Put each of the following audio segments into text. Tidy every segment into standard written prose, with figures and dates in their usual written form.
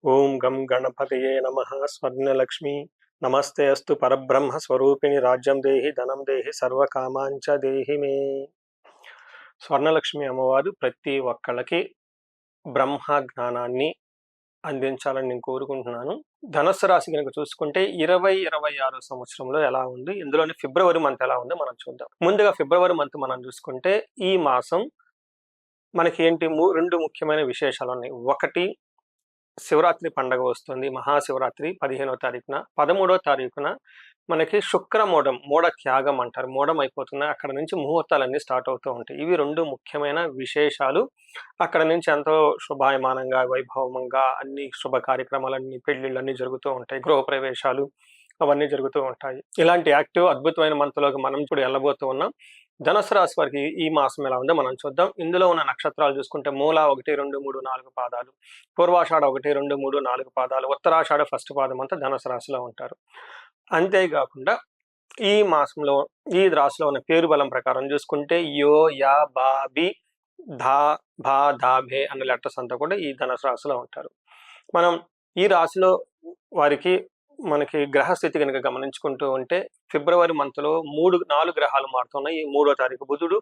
ఓం గం గణపతయే నమః. స్వర్ణలక్ష్మి నమస్తే అస్తు పరబ్రహ్మ స్వరూపిణి రాజ్యం దేహి ధనం దేహి సర్వకామాంచ దేహి మే. స్వర్ణలక్ష్మి అమ్మవారు ప్రతి ఒక్కళ్ళకి బ్రహ్మ జ్ఞానాన్ని అందించాలని నేను కోరుకుంటున్నాను. ధనుస్సు రాశి కనుక చూసుకుంటే 2026 సంవత్సరంలో ఎలా ఉంది, ఇందులోని ఫిబ్రవరి మంత్ ఎలా ఉందో మనం చూద్దాం. ముందుగా ఫిబ్రవరి మంత్ మనం చూసుకుంటే ఈ మాసం మనకి ఏంటి రెండు ముఖ్యమైన విశేషాలు ఉన్నాయి. ఒకటి, శివరాత్రి పండగ వస్తుంది. మహాశివరాత్రి 15వ తారీఖున. 13వ తారీఖున మనకి శుక్రమూఢం, మూఢ త్యాగం అంటారు. మూఢం అయిపోతున్నాయి. అక్కడ నుంచి ముహూర్తాలన్నీ స్టార్ట్ అవుతూ ఉంటాయి. ఇవి రెండు ముఖ్యమైన విశేషాలు. అక్కడ నుంచి ఎంతో శుభాయమానంగా, వైభవంగా అన్ని శుభ కార్యక్రమాలన్నీ, పెళ్లిళ్ళన్నీ జరుగుతూ ఉంటాయి. గృహప్రవేశాలు అవన్నీ జరుగుతూ ఉంటాయి. ఇలాంటి యాక్టివ్ అద్భుతమైన మంత్లోకి మనం ఇప్పుడు వెళ్ళబోతూ ఉన్నాం. ధనుసు రాశి వారికి ఈ మాసం ఎలా ఉందో మనం చూద్దాం. ఇందులో ఉన్న నక్షత్రాలు చూసుకుంటే మూల 1, 2, 3, 4 పాదాలు, పూర్వాషాఢ 1, 2, 3, 4 పాదాలు, ఉత్తరాషాఢ ఫస్ట్ పాదం అంతా ధనుసు రాశిలో ఉంటారు. అంతేకాకుండా ఈ మాసంలో ఈ రాశిలో ఉన్న పేరు బలం ప్రకారం చూసుకుంటే యో, యా, బా, బి, ధా, భా, ధా, భే అన్న లెటర్స్ అంతా కూడా ఈ ధనుసు రాశిలో ఉంటారు. మనం ఈ రాశిలో వారికి మనకి గ్రహస్థితి కనుక గమనించుకుంటూ ఉంటే ఫిబ్రవరి మంత్లో 4 గ్రహాలు మారుతున్నాయి. 3వ తారీఖు బుధుడు,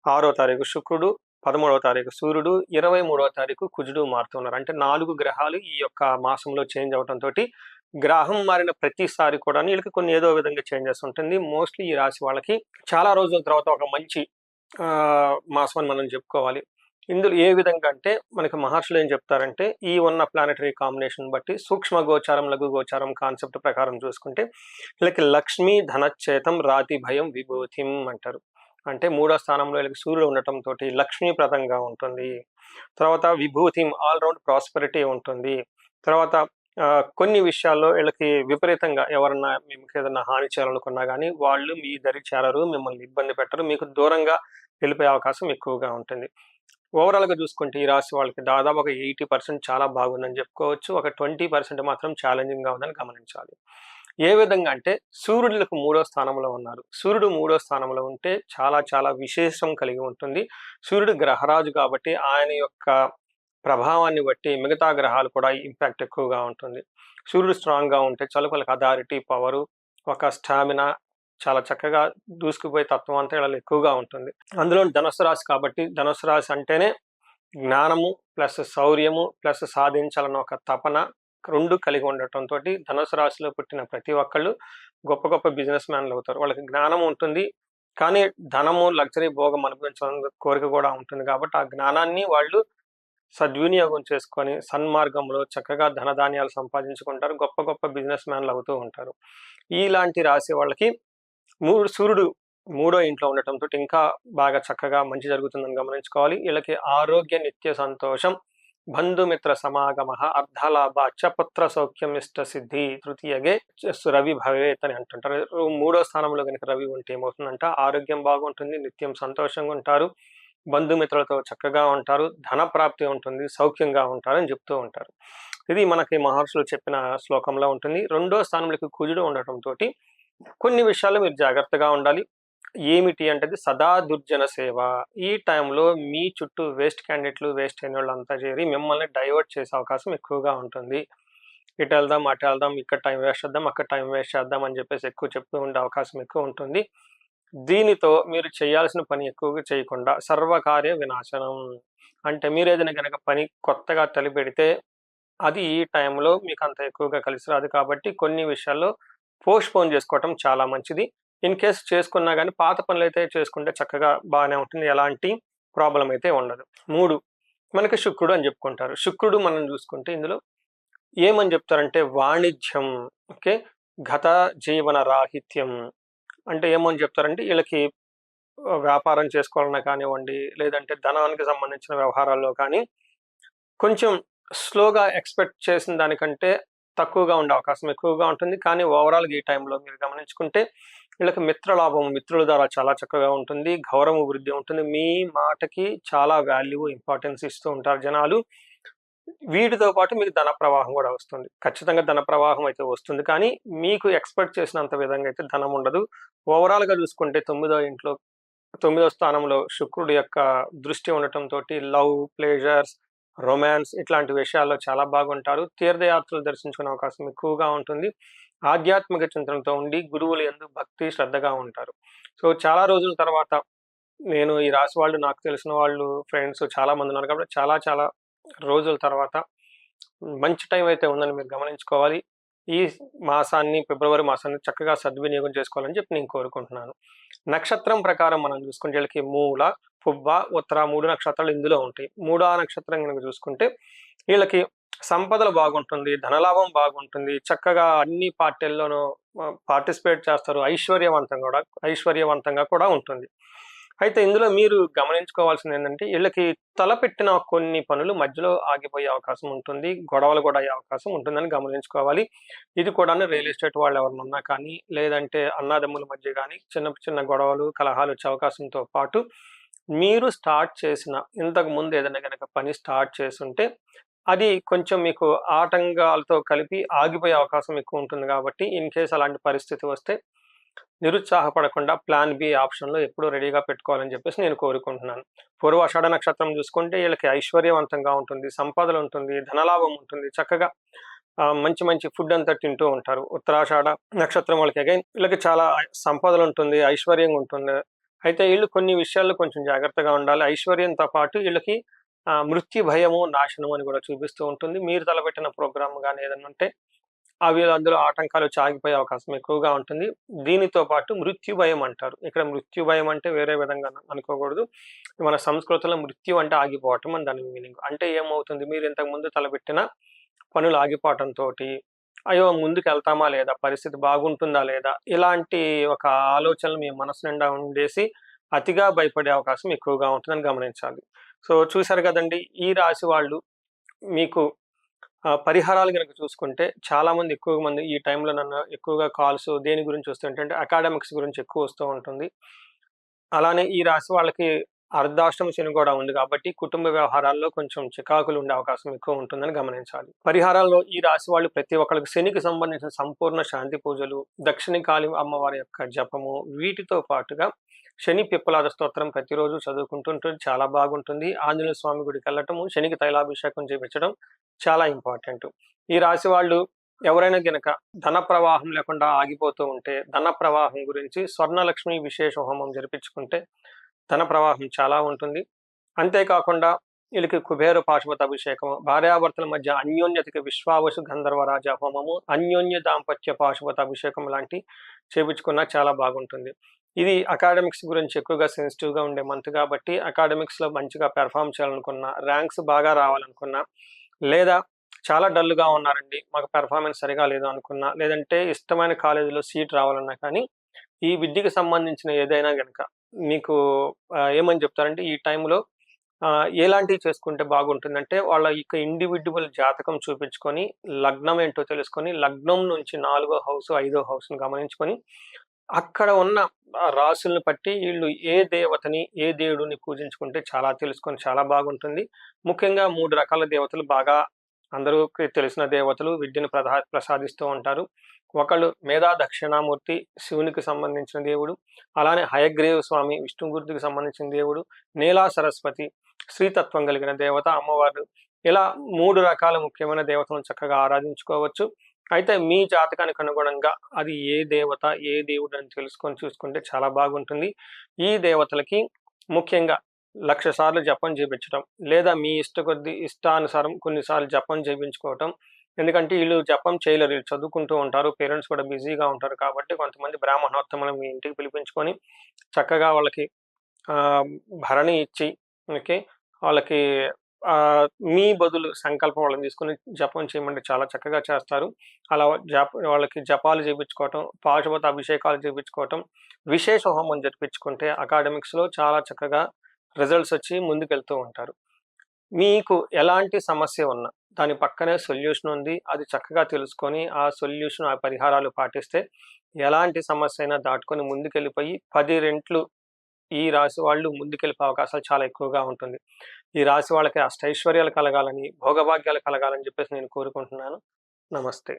6వ తారీఖు శుక్రుడు, 13వ తారీఖు సూర్యుడు, 23వ తారీఖు కుజుడు మారుతున్నారు. అంటే 4 గ్రహాలు ఈ యొక్క మాసంలో చేంజ్ అవడంతో గ్రహం మారిన ప్రతిసారి కూడా వీళ్ళకి కొన్ని ఏదో విధంగా చేంజెస్ ఉంటుంది. మోస్ట్లీ ఈ రాశి వాళ్ళకి చాలా రోజుల తర్వాత ఒక మంచి మాసం అని మనం చెప్పుకోవాలి. ఇందులో ఏ విధంగా అంటే మనకి మహర్షులు ఏం చెప్తారంటే ఈ ఉన్న ప్లానెటరీ కాంబినేషన్ బట్టి సూక్ష్మ గోచారం, లఘు గోచారం కాన్సెప్ట్ ప్రకారం చూసుకుంటే వీళ్ళకి లక్ష్మీ ధనచ్చేతం రాతి భయం విభూతిం అంటారు. అంటే 3వ స్థానంలో వీళ్ళకి సూర్యుడు ఉండటంతో లక్ష్మీప్రదంగా ఉంటుంది. తర్వాత విభూతిం ఆల్రౌండ్ ప్రాస్పెరిటీ ఉంటుంది. తర్వాత కొన్ని విషయాల్లో వీళ్ళకి విపరీతంగా ఎవరన్నా మీకు ఏదైనా హాని చేయాలనుకున్నా కానీ వాళ్ళు మీ దరి చేరరు, మిమ్మల్ని ఇబ్బంది పెట్టరు, మీకు దూరంగా వెళ్ళిపోయే అవకాశం ఎక్కువగా ఉంటుంది. ఓవరాల్గా చూసుకుంటే ఈ రాశి వాళ్ళకి దాదాపు ఒక 80% చాలా బాగుందని చెప్పుకోవచ్చు. ఒక 20% మాత్రం ఛాలెంజింగ్గా ఉందని గమనించాలి. ఏ విధంగా అంటే సూర్యుడికి 3వ స్థానంలో ఉన్నారు. సూర్యుడు 3వ స్థానంలో ఉంటే చాలా చాలా విశేషం కలిగి ఉంటుంది. సూర్యుడు గ్రహరాజు కాబట్టి ఆయన యొక్క ప్రభావాన్ని బట్టి మిగతా గ్రహాలు కూడా ఇంపాక్ట్ ఎక్కువగా ఉంటుంది. సూర్యుడు స్ట్రాంగ్గా ఉంటే చలుకలకు అథారిటీ, పవరు, ఒక స్టామినా, చాలా చక్కగా దూసుకుపోయే తత్వం అంతా వీళ్ళలో ఎక్కువగా ఉంటుంది. అందులో ధనుసు రాశి కాబట్టి ధనుసు రాశి అంటేనే జ్ఞానము ప్లస్ శౌర్యము ప్లస్ సాధించాలన్న ఒక తపన రెండు కలిగి ఉండటంతో ధనుసు రాశిలో పుట్టిన ప్రతి ఒక్కళ్ళు గొప్ప గొప్ప బిజినెస్ మ్యాన్లు అవుతారు. వాళ్ళకి జ్ఞానం ఉంటుంది, కానీ ధనము, లగ్జరీ, భోగం అనుభవించాలన్న కోరిక కూడా ఉంటుంది. కాబట్టి ఆ జ్ఞానాన్ని వాళ్ళు సద్వినియోగం చేసుకొని సన్మార్గంలో చక్కగా ధనధాన్యాలు సంపాదించుకుంటారు. గొప్ప గొప్ప బిజినెస్ మ్యాన్లు అవుతూ ఉంటారు. ఇలాంటి రాశి వాళ్ళకి సూర్యుడు 3వ ఇంట్లో ఉండటంతో ఇంకా బాగా చక్కగా మంచి జరుగుతుందని గమనించుకోవాలి. వీళ్ళకి ఆరోగ్య, నిత్య సంతోషం, బంధుమిత్ర సమాగమ, అర్ధలాభ, అచ్చపుత్ర సౌఖ్యం, ఇష్ట సిద్ధి, తృతీయగే రవి భవేత్ అని అంటుంటారు. 3వ స్థానంలో కనుక రవి ఉంటే ఏమవుతుందంట, ఆరోగ్యం బాగుంటుంది, నిత్యం సంతోషంగా ఉంటారు, బంధుమిత్రులతో చక్కగా ఉంటారు, ధన ప్రాప్తి ఉంటుంది, సౌఖ్యంగా ఉంటారని చెప్తూ ఉంటారు. ఇది మనకి మహర్షులు చెప్పిన శ్లోకంలో ఉంటుంది. 2వ స్థానంలోకి కుజుడు ఉండటంతో కొన్ని విషయాల్లో మీరు జాగ్రత్తగా ఉండాలి. ఏమిటి అంటే సదా దుర్జన సేవ. ఈ టైంలో మీ చుట్టూ వేస్ట్ క్యాండిడేట్లు, వేస్ట్ అయిన వాళ్ళంతా చేరి మిమ్మల్ని డైవర్ట్ చేసే అవకాశం ఎక్కువగా ఉంటుంది. ఇటు వెళ్దాం, అటు వెళ్దాం, ఇక్కడ టైం వేస్ట్ చేద్దాం, అక్కడ టైం వేస్ట్ చేద్దాం అని చెప్పేసి ఎక్కువ చెప్తూ ఉండే అవకాశం ఎక్కువ ఉంటుంది. దీనితో మీరు చేయాల్సిన పని ఎక్కువగా చేయకుండా సర్వకార్య వినాశనం. అంటే మీరు ఏదైనా కనుక పని కొత్తగా తలపెడితే అది ఈ టైంలో మీకు అంత ఎక్కువగా కలిసి రాదు. కాబట్టి కొన్ని విషయాల్లో పోస్ట్‌పోన్ చేసుకోవటం చాలా మంచిది. ఇన్ కేస్ చేసుకున్నా గానీ పాత పనులైతే చేసుకుంటే చక్కగా బాగానే ఉంటుంది. ఎలాంటి ప్రాబ్లమ్ అయితే ఉండదు. 3 మనకి శుక్రుడు అని చెప్పుకుంటారు. శుక్రుడు మనం చూసుకుంటే ఇందులో ఏమని చెప్తారంటే వాణిజ్యం, ఓకే, గత జీవన రాహిత్యం. అంటే ఏమని చెప్తారంటే వీళ్ళకి వ్యాపారం చేసుకోవాలన్నా కానివ్వండి, లేదంటే ధనానికి సంబంధించిన వ్యవహారాల్లో కానీ కొంచెం స్లోగా ఎక్స్‌పెక్ట్ చేసిన దానికంటే తక్కువగా ఉండే అవకాశం ఎక్కువగా ఉంటుంది. కానీ ఓవరాల్‌గా ఈ టైంలో మీరు గమనించుకుంటే వీళ్ళకి మిత్రలాభం, మిత్రుల ద్వారా చాలా చక్కగా ఉంటుంది. గౌరవ వృద్ధి ఉంటుంది. మీ మాటకి చాలా వాల్యూ, ఇంపార్టెన్స్ ఇస్తూ ఉంటారు జనాలు. వీటితో పాటు మీకు ధన ప్రవాహం కూడా వస్తుంది. ఖచ్చితంగా ధన ప్రవాహం అయితే వస్తుంది. కానీ మీకు ఎక్స్‌పెక్ట్ చేసినంత విధంగా అయితే ధనం ఉండదు. ఓవరాల్‌గా చూసుకుంటే 9వ స్థానంలో శుక్రుడి యొక్క దృష్టి ఉండటంతోటి లవ్, ప్లెజర్స్, రొమాన్స్ ఇట్లాంటి విషయాల్లో చాలా బాగుంటారు. తీర్థయాత్రలు దర్శించుకునే అవకాశం ఎక్కువగా ఉంటుంది. ఆధ్యాత్మిక చింతనతో ఉండి గురువుల యందు భక్తి, శ్రద్ధగా ఉంటారు. సో, చాలా రోజుల తర్వాత నేను ఈ రాశి వాళ్ళు నాకు తెలిసిన వాళ్ళు ఫ్రెండ్స్ చాలా మంది ఉన్నారు కాబట్టి చాలా చాలా రోజుల తర్వాత మంచి టైం అయితే ఉందని మీరు గమనించుకోవాలి. ఈ మాసాన్ని ఫిబ్రవరి మాసాన్ని చక్కగా సద్వినియోగం చేసుకోవాలని చెప్పి నేను కోరుకుంటున్నాను. నక్షత్రం ప్రకారం మనం చూసుకుంటే వీళ్ళకి మూల, పుబ్బ, ఉత్తర 3 నక్షత్రాలు ఇందులో ఉంటాయి. మూడో నక్షత్రం గనుక చూసుకుంటే వీళ్ళకి సంపదలు బాగుంటుంది, ధనలాభం బాగుంటుంది, చక్కగా అన్ని పార్టీల్లోనూ పార్టిసిపేట్ చేస్తారు. ఐశ్వర్యవంతంగా కూడా ఉంటుంది. అయితే ఇందులో మీరు గమనించుకోవాల్సింది ఏంటంటే వీళ్ళకి తలపెట్టిన కొన్ని పనులు మధ్యలో ఆగిపోయే అవకాశం ఉంటుంది. గొడవలు కూడా అయ్యే అవకాశం ఉంటుందని గమనించుకోవాలి. ఇది కూడాను రియల్ ఎస్టేట్ వాళ్ళు ఎవరైనా ఉన్నా కానీ, లేదంటే అన్నాదమ్ముల మధ్య గానీ చిన్న చిన్న గొడవలు, కలహాలు వచ్చే అవకాశంతో పాటు మీరు స్టార్ట్ చేసిన ఇంతకు ముందు ఏదైనా గనక పని స్టార్ట్ చేసుంటే అది కొంచెం మీకు ఆటంకాలతో కలిపి ఆగిపోయే అవకాశం ఎక్కువ ఉంటుంది కాబట్టి ఇన్ కేస్ అలాంటి పరిస్థితి వస్తే నిరుత్సాహపడకుండా ప్లాన్ బి ఆప్షన్‌లో ఎప్పుడూ రెడీగా పెట్టుకోవాలని చెప్పేసి నేను కోరుకుంటున్నాను. పూర్వాషాఢ నక్షత్రం చూసుకుంటే వీళ్ళకి ఐశ్వర్యవంతంగా ఉంటుంది, సంపదలుంటుంది, ధనలాభం ఉంటుంది. చక్కగా మంచి మంచి ఫుడ్ అంతా తింటూ ఉంటారు. ఉత్తరాషాఢ నక్షత్రం వాళ్ళకి అగైన్ వీళ్ళకి చాలా సంపదలుంటుంది, ఐశ్వర్యంగా ఉంటుంది. అయితే వీళ్ళు కొన్ని విషయాల్లో కొంచెం జాగ్రత్తగా ఉండాలి. ఐశ్వర్యంతో పాటు వీళ్ళకి మృత్యు భయము, నాశనము అని కూడా చూపిస్తూ ఉంటుంది. మీరు తలపెట్టిన ప్రోగ్రామ్ గాని ఏదైనా ఉంటే అవి అందులో ఆటంకాలు వచ్చి ఆగిపోయే అవకాశం ఎక్కువగా ఉంటుంది. దీనితో పాటు మృత్యు భయం అంటారు. ఇక్కడ మృత్యు భయం అంటే వేరే విధంగా అనుకోకూడదు. మన సంస్కృతంలో మృత్యు అంటే ఆగిపోవటం అని దాని మీనింగ్. అంటే ఏమవుతుంది మీరు ఇంతకుముందు తలపెట్టిన పనులు ఆగిపోవటంతోటి, అయ్యో! ముందుకెళ్తామా లేదా? పరిస్థితి బాగుంటుందా లేదా? ఇలాంటి ఒక ఆలోచనలు మీ మనసు నిండా ఉండేసి అతిగా భయపడే అవకాశం ఎక్కువగా ఉంటుందని గమనించాలి. సో, చూసారు కదండీ! ఈ రాశి వాళ్ళు మీకు పరిహారాలు గనక చూసుకుంటే చాలామంది ఎక్కువ మంది ఈ టైంలో నన్ను ఎక్కువగా కాల్స్ దేని గురించి వస్తుంటంటే అకాడమిక్స్ గురించి ఎక్కువ వస్తూ ఉంటుంది. అలానే ఈ రాశి వాళ్ళకి అర్ధాష్టమ శని కూడా ఉంది కాబట్టి కుటుంబ వ్యవహారాల్లో కొంచెం చికాకులు ఉండే అవకాశం ఎక్కువ ఉంటుందని గమనించాలి. పరిహారాల్లో ఈ రాశి వాళ్ళు ప్రతి ఒక్కళ్ళకి శనికి సంబంధించిన సంపూర్ణ శాంతి పూజలు, దక్షిణకాళి అమ్మవారి యొక్క జపము, వీటితో పాటుగా శని పిప్పలాద స్తోత్రం ప్రతిరోజు చదువుకుంటుంటే చాలా బాగుంటుంది. ఆంజనేయ స్వామి గుడికి వెళ్ళటము, శనికి తైలాభిషేకం చేపించడం చాలా ఇంపార్టెంట్. ఈ రాశి వాళ్ళు ఎవరైనా గనక ధన ప్రవాహం లేకుండా ఆగిపోతూ ఉంటే, ధన ప్రవాహం గురించి స్వర్ణలక్ష్మి విశేష హోమం జరిపించుకుంటే ధన ప్రవాహం చాలా ఉంటుంది. అంతేకాకుండా వీళ్ళకి కుబేర పాశుపత అభిషేకము, భార్యాభర్తల మధ్య అన్యోన్యతకి విశ్వావసు గంధర్వరాజ హోమము, అన్యోన్య దాంపత్య పాశుపత అభిషేకం లాంటి చేపించుకున్నా చాలా బాగుంటుంది. ఇది అకాడమిక్స్ గురించి ఎక్కువగా సెన్సిటివ్‌గా ఉండే మంత్ కాబట్టి అకాడమిక్స్‌లో మంచిగా పెర్ఫార్మ్ చేయాలనుకున్నా, ర్యాంక్స్ బాగా రావాలనుకున్నా, లేదా చాలా డల్‌గా ఉన్నారండి, మాకు పెర్ఫార్మెన్స్ సరిగా లేదు అనుకున్నా, లేదంటే ఇష్టమైన కాలేజీలో సీట్ రావాలన్నా కానీ, ఈ విద్యకు సంబంధించిన ఏదైనా గనక మీకు ఏమని చెప్తారంటే ఈ టైంలో ఎలాంటివి చేసుకుంటే బాగుంటుందంటే వాళ్ళ యొక్క ఇండివిడ్యువల్ జాతకం చూపించుకొని, లగ్నం ఏంటో తెలుసుకొని, లగ్నం నుంచి 4వ హౌస్, 5వ హౌస్‌ని గమనించుకొని, అక్కడ ఉన్న రాసులను బట్టి వీళ్ళు ఏ దేవతని, ఏ దేవుడిని పూజించుకుంటే చాలా తెలుసుకొని చాలా బాగుంటుంది. ముఖ్యంగా 3 రకాల దేవతలు బాగా అందరికి తెలిసిన దేవతలు విద్యను ప్రసాదిస్తూ ఉంటారు. ఒకళ్ళు మేధా దక్షిణామూర్తి శివునికి సంబంధించిన దేవుడు, అలానే హయగ్రీవ స్వామి విష్ణుమూర్తికి సంబంధించిన దేవుడు, నీలా సరస్వతి శ్రీతత్వం కలిగిన దేవత అమ్మవారు. ఇలా 3 రకాల ముఖ్యమైన దేవతలను చక్కగా ఆరాధించుకోవచ్చు. అయితే మీ జాతకానికి అనుగుణంగా అది ఏ దేవత, ఏ దేవుడు అని తెలుసుకొని చూసుకుంటే చాలా బాగుంటుంది. ఈ దేవతలకి ముఖ్యంగా 1,00,000 సార్లు జపం చేపించడం, లేదా మీ ఇష్టానుసారం కొన్నిసార్లు జపం చేపించుకోవటం. ఎందుకంటే ఈళ్ళు జపం చేయలేరు. ఈళ్ళు చదువుకుంటూ ఉంటారు. పేరెంట్స్ కూడా బిజీగా ఉంటారు కాబట్టి కొంతమంది బ్రాహ్మణోత్తములను మీ ఇంటికి పిలిపించుకొని చక్కగా వాళ్ళకి భరణి ఇచ్చి ఓకే. వాళ్ళకి మీ బదులు సంకల్పం వాళ్ళని తీసుకొని జపం చేయమంటే చాలా చక్కగా చేస్తారు. అలా వాళ్ళకి జపాలు చేపించుకోవటం, పాశుపత అభిషేకాలు చేపించుకోవటం, విశేష హోమం జరిపించుకుంటే అకాడమిక్స్‌లో చాలా చక్కగా రిజల్ట్స్ వచ్చి ముందుకెళ్తూ ఉంటారు. మీకు ఎలాంటి సమస్య ఉన్నా దాని పక్కనే సొల్యూషన్ ఉంది. అది చక్కగా తెలుసుకొని ఆ సొల్యూషన్, ఆ పరిహారాలు పాటిస్తే ఎలాంటి సమస్య అయినా దాటుకొని ముందుకెళ్ళిపోయి 10 రెట్లు ఈ రాశి వాళ్ళు ముందుకెళ్ళిపోయే అవకాశాలు చాలా ఎక్కువగా ఉంటుంది. ఈ రాశి వాళ్ళకి అష్టైశ్వర్యాలు కలగాలని, భోగభాగ్యాలు కలగాలని చెప్పేసి నేను కోరుకుంటున్నాను. నమస్తే.